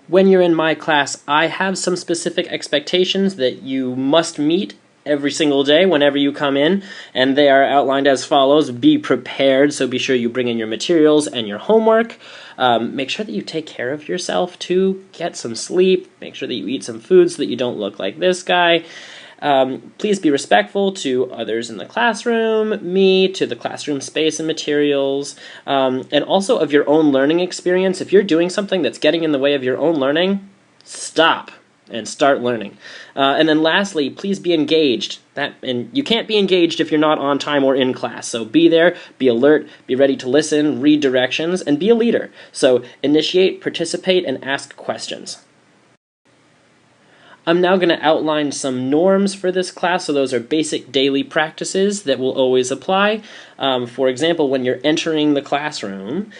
When you're in my class, I have some specific expectations that you must meet every single day whenever you come in, and they are outlined as follows. Be prepared, so be sure you bring in your materials and your homework. Make sure that you take care of yourself too. Get some sleep. Make sure that you eat some food so that you don't look like this guy. Please be respectful to others in the classroom, me, to the classroom space and materials, and also of your own learning experience. If you're doing something that's getting in the way of your own learning, stop and start learning. And then lastly, please be engaged. And you can't be engaged if you're not on time or in class. So be there, be alert, be ready to listen, read directions, and be a leader. So initiate, participate, and ask questions. I'm now going to outline some norms for this class, so those are basic daily practices that will always apply. For example, when you're entering the classroom,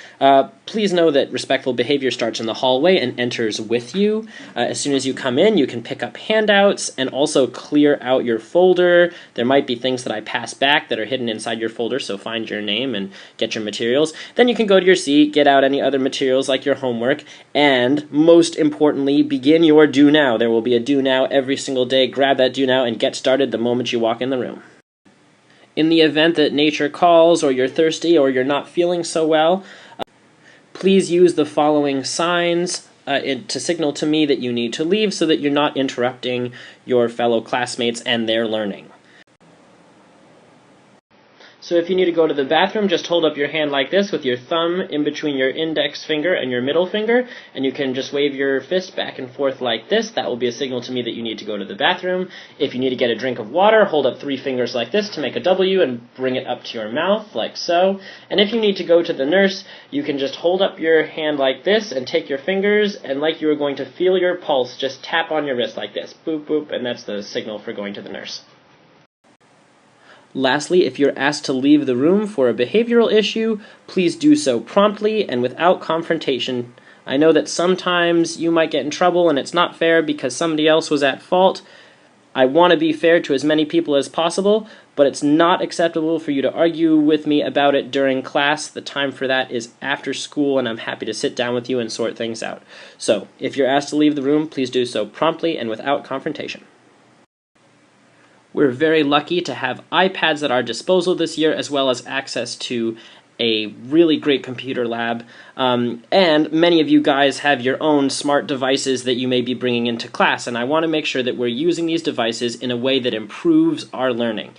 please know that respectful behavior starts in the hallway and enters with you. As soon as you come in, you can pick up handouts and also clear out your folder. There might be things that I pass back that are hidden inside your folder, so find your name and get your materials. Then you can go to your seat, get out any other materials like your homework, and most importantly, begin your do now. There will be a do now every single day. Grab that do now and get started the moment you walk in the room. In the event that nature calls, or you're thirsty, or you're not feeling so well, please use the following signs to signal to me that you need to leave so that you're not interrupting your fellow classmates and their learning. So if you need to go to the bathroom, just hold up your hand like this with your thumb in between your index finger and your middle finger, and you can just wave your fist back and forth like this. That will be a signal to me that you need to go to the bathroom. If you need to get a drink of water, hold up 3 fingers like this to make a W and bring it up to your mouth like so. And if you need to go to the nurse, you can just hold up your hand like this and take your fingers, and like you were going to feel your pulse, just tap on your wrist like this. Boop, boop, and that's the signal for going to the nurse. Lastly, if you're asked to leave the room for a behavioral issue, please do so promptly and without confrontation. I know that sometimes you might get in trouble and it's not fair because somebody else was at fault. I want to be fair to as many people as possible, but it's not acceptable for you to argue with me about it during class. The time for that is after school, and I'm happy to sit down with you and sort things out. So, if you're asked to leave the room, please do so promptly and without confrontation. We're very lucky to have iPads at our disposal this year, as well as access to a really great computer lab. And many of you guys have your own smart devices that you may be bringing into class, and I want to make sure that we're using these devices in a way that improves our learning.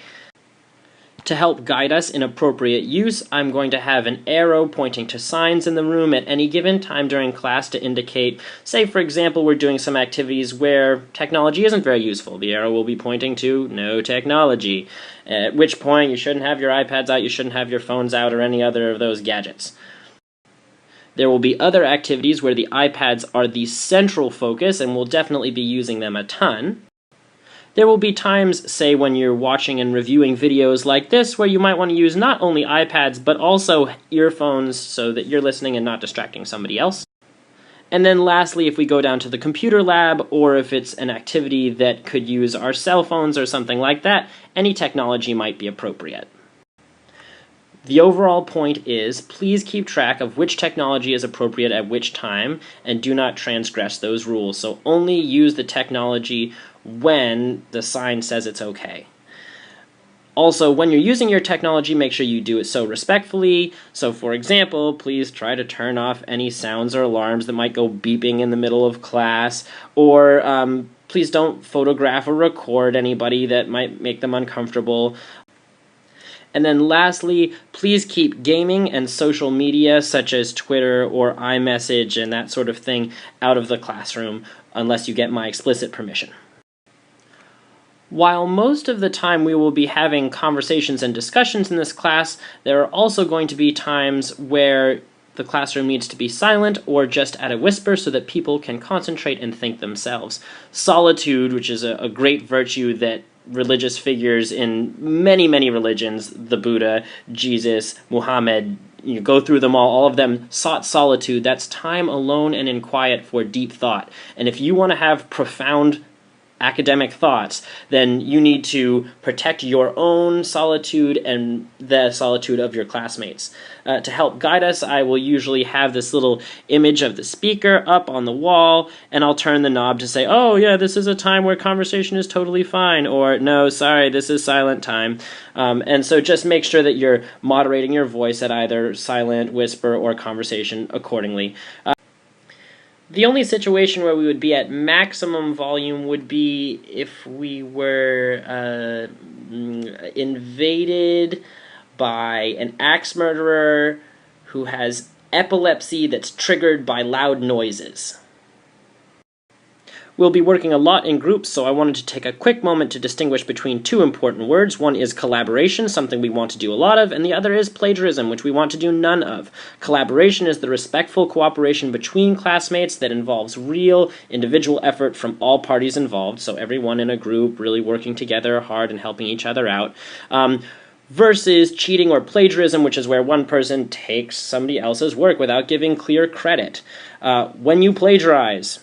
To help guide us in appropriate use, I'm going to have an arrow pointing to signs in the room at any given time during class to indicate, say for example, we're doing some activities where technology isn't very useful. The arrow will be pointing to no technology, at which point you shouldn't have your iPads out, you shouldn't have your phones out, or any other of those gadgets. There will be other activities where the iPads are the central focus, and we'll definitely be using them a ton. There will be times, say when you're watching and reviewing videos like this, where you might want to use not only iPads, but also earphones so that you're listening and not distracting somebody else. And then lastly, if we go down to the computer lab, or if it's an activity that could use our cell phones or something like that, any technology might be appropriate. The overall point is, please keep track of which technology is appropriate at which time, and do not transgress those rules. So only use the technology when the sign says it's okay. Also, when you're using your technology, make sure you do it so respectfully. So for example, please try to turn off any sounds or alarms that might go beeping in the middle of class, or please don't photograph or record anybody that might make them uncomfortable. And then lastly, please keep gaming and social media such as Twitter or iMessage and that sort of thing out of the classroom unless you get my explicit permission. While most of the time we will be having conversations and discussions in this class, there are also going to be times where the classroom needs to be silent or just at a whisper so that people can concentrate and think themselves. Solitude, which is a great virtue that religious figures in many, many religions, the Buddha, Jesus, Muhammad, you go through them all of them sought solitude. That's time alone and in quiet for deep thought. And if you want to have profound academic thoughts, then you need to protect your own solitude and the solitude of your classmates. To help guide us, I will usually have this little image of the speaker up on the wall, and I'll turn the knob to say, oh yeah, this is a time where conversation is totally fine, or no, sorry, this is silent time. And so just make sure that you're moderating your voice at either silent, whisper, or conversation accordingly. The only situation where we would be at maximum volume would be if we were invaded by an axe murderer who has epilepsy that's triggered by loud noises. We'll be working a lot in groups, so I wanted to take a quick moment to distinguish between two important words. One is collaboration, something we want to do a lot of, and the other is plagiarism, which we want to do none of. Collaboration is the respectful cooperation between classmates that involves real individual effort from all parties involved, so everyone in a group really working together hard and helping each other out. Versus cheating or plagiarism, which is where one person takes somebody else's work without giving clear credit. When you plagiarize,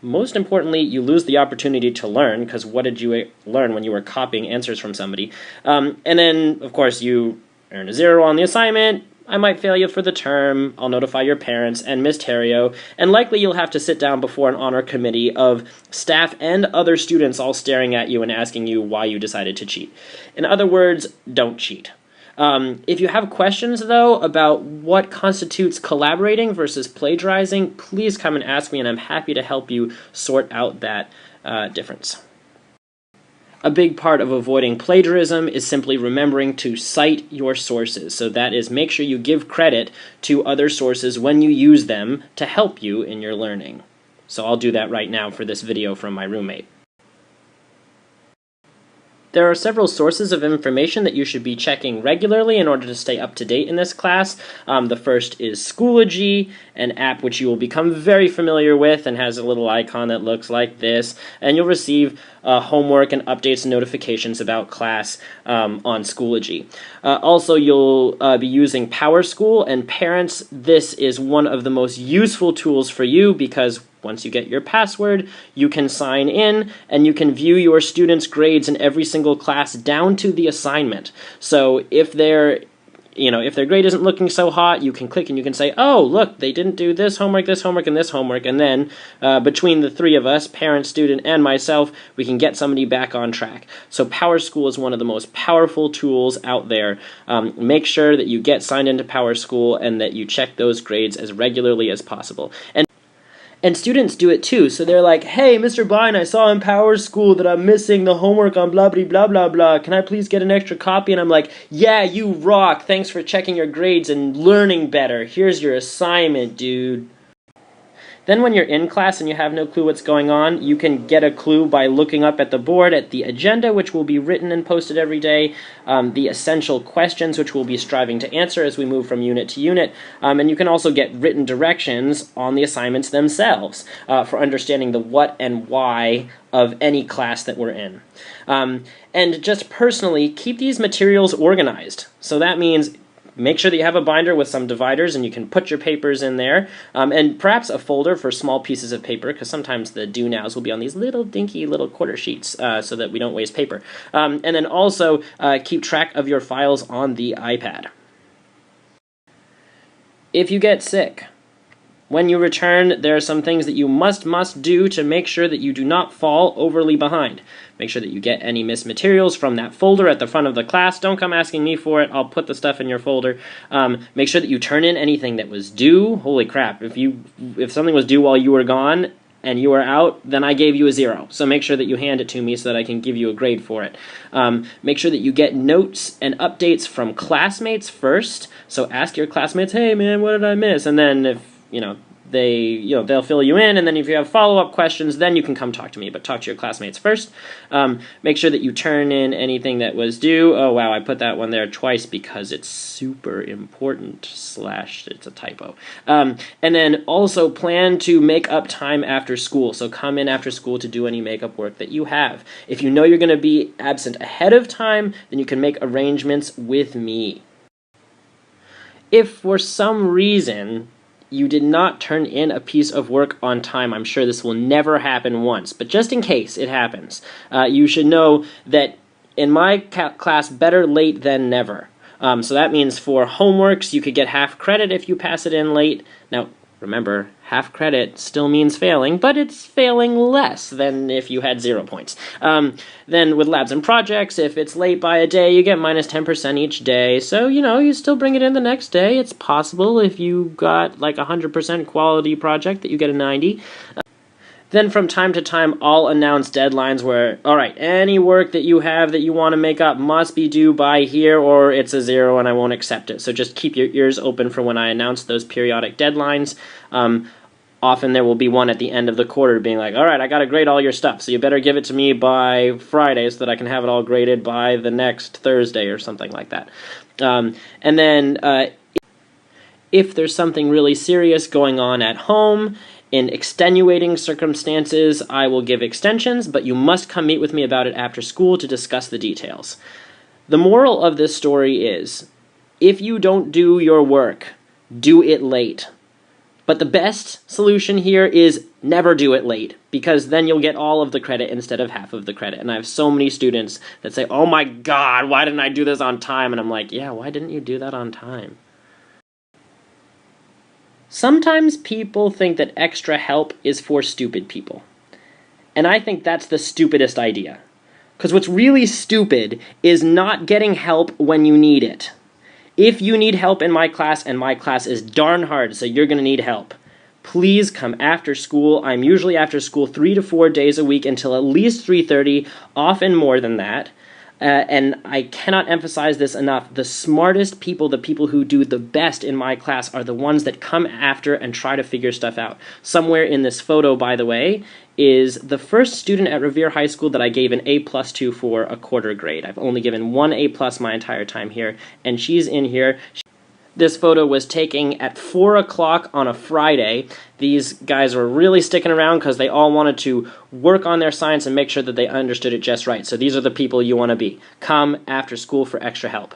most importantly, you lose the opportunity to learn, because what did you learn when you were copying answers from somebody? And then, of course, you earn a 0 on the assignment. I might fail you for the term. I'll notify your parents and Miss Terrio, and likely you'll have to sit down before an honor committee of staff and other students all staring at you and asking you why you decided to cheat. In other words, don't cheat. If you have questions, though, about what constitutes collaborating versus plagiarizing, please come and ask me, and I'm happy to help you sort out that difference. A big part of avoiding plagiarism is simply remembering to cite your sources. So that is, make sure you give credit to other sources when you use them to help you in your learning. So I'll do that right now for this video from my roommate. There are several sources of information that you should be checking regularly in order to stay up to date in this class. The first is Schoology, an app which you will become very familiar with and has a little icon that looks like this, and you'll receive homework and updates and notifications about class on Schoology. Also, you'll be using PowerSchool, and parents, this is one of the most useful tools for you because once you get your password, you can sign in and you can view your students' grades in every single class down to the assignment. So if their grade isn't looking so hot, you can click and you can say, oh, look, they didn't do this homework, and this homework, and then between the three of us, parent, student, and myself, we can get somebody back on track. So PowerSchool is one of the most powerful tools out there. Make sure that you get signed into PowerSchool and that you check those grades as regularly as possible. And students do it too, so they're like, hey, Mr. Bine, I saw in PowerSchool that I'm missing the homework on blah blah blah blah blah. Can I please get an extra copy? And I'm like, yeah, you rock. Thanks for checking your grades and learning better. Here's your assignment, dude. Then when you're in class and you have no clue what's going on, you can get a clue by looking up at the board at the agenda, which will be written and posted every day, the essential questions, which we'll be striving to answer as we move from unit to unit, and you can also get written directions on the assignments themselves for understanding the what and why of any class that we're in. And just personally, keep these materials organized. So that means make sure that you have a binder with some dividers and you can put your papers in there, and perhaps a folder for small pieces of paper, because sometimes the do-nows will be on these little dinky little quarter sheets so that we don't waste paper. And then also keep track of your files on the iPad. If you get sick, when you return, there are some things that you must do to make sure that you do not fall overly behind. Make sure that you get any missed materials from that folder at the front of the class. Don't come asking me for it. I'll put the stuff in your folder. Make sure that you turn in anything that was due. Holy crap, if something was due while you were gone and you were out, then I gave you a 0. So make sure that you hand it to me so that I can give you a grade for it. Make sure that you get notes and updates from classmates first. So ask your classmates, hey man, what did I miss? And then if they'll fill you in, and then if you have follow-up questions, then you can come talk to me, but talk to your classmates first. Make sure that you turn in anything that was due. Oh wow, I put that one there twice because it's super important / it's a typo. And then also plan to make up time after school, so come in after school to do any makeup work that you have. If you know you're going to be absent ahead of time, then you can make arrangements with me. If for some reason you did not turn in a piece of work on time. I'm sure this will never happen once, but just in case it happens, you should know that in my class, better late than never. So that means for homeworks, you could get half credit if you pass it in late. Now, remember, half credit still means failing, but it's failing less than if you had 0 points. Then with labs and projects, if it's late by a day, you get minus 10% each day. So, you still bring it in the next day. It's possible if you got like a 100% quality project that you get a 90. Then from time to time, I'll announce deadlines where, all right, any work that you have that you want to make up must be due by here or it's a 0 and I won't accept it. So just keep your ears open for when I announce those periodic deadlines. Often there will be one at the end of the quarter being like, all right, I got to grade all your stuff, so you better give it to me by Friday so that I can have it all graded by the next Thursday or something like that. And then if there's something really serious going on at home, in extenuating circumstances, I will give extensions, but you must come meet with me about it after school to discuss the details. The moral of this story is, if you don't do your work, do it late. But the best solution here is never do it late, because then you'll get all of the credit instead of half of the credit. And I have so many students that say, oh my God, why didn't I do this on time? And I'm like, yeah, why didn't you do that on time? Sometimes people think that extra help is for stupid people. And I think that's the stupidest idea. Because what's really stupid is not getting help when you need it. If you need help in my class, and my class is darn hard, so you're going to need help, please come after school. I'm usually after school 3 to 4 days a week until at least 3:30, often more than that. And I cannot emphasize this enough. The smartest people, the people who do the best in my class, are the ones that come after and try to figure stuff out. Somewhere in this photo, by the way, is the first student at Revere High School that I gave an A+ to for a quarter grade. I've only given 1 A+ my entire time here, and she's in here. This photo was taken at 4 o'clock on a Friday. These guys were really sticking around because they all wanted to work on their science and make sure that they understood it just right. So these are the people you want to be. Come after school for extra help.